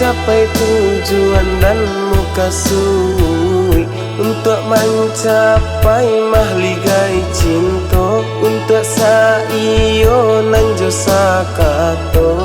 capai tujuan dan muka sui. Untuk mencapai mahligai cinta, untuk saiyo nanjo sakato.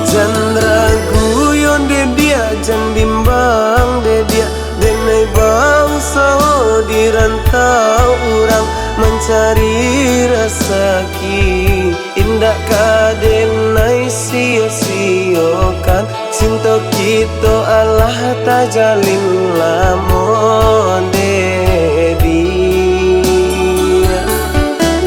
Jandra guyon de dia, jan bimbang de dia. Denai bangsa di rantau orang mencari rezeki. Indah kadenai sia-siokan cinta kita Allah tajalin lamon de dia.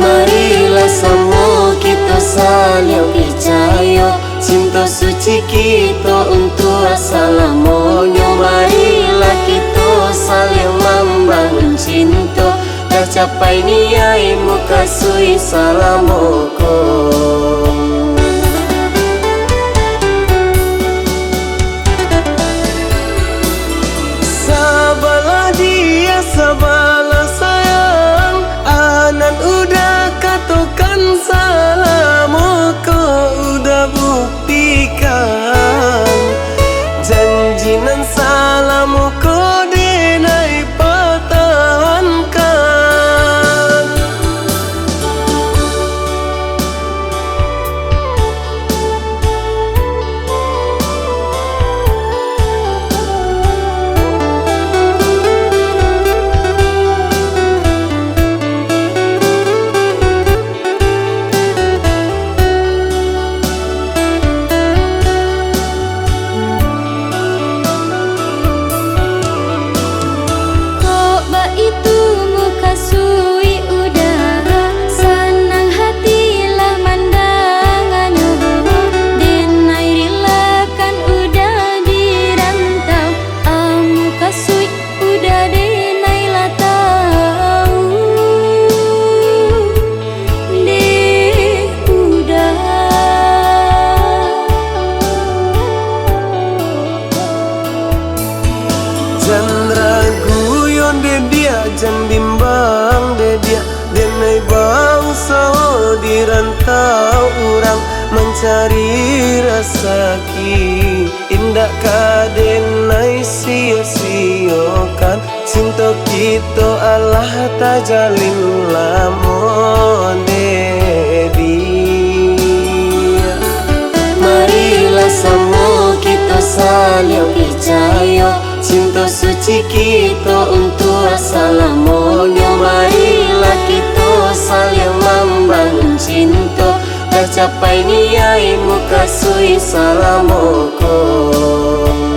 Marilah semua kita saling percaya, cinta suci kita untuk assalamualaikum. Marilah kita saling membangun cinta, dah capai niai muka sui salamualaikum. Sabalah dia, sabalah sayang, anan udah katakan salamualaikum, udah buktikan janji nan salamu ko denai pertahankan. Jandra guyon de dia, jan bimbang de dia. Denai bangsa di rantau orang mencari rezeki. Indah kadenai sia-siokan cinta kita Allah tajalin lamon de dia. Marilah semua kita saling percaya, cinta suci kita untuk assalamualaikum. Marilah kita saling membangun cinta, dah capai niai muka sui salamualaikum.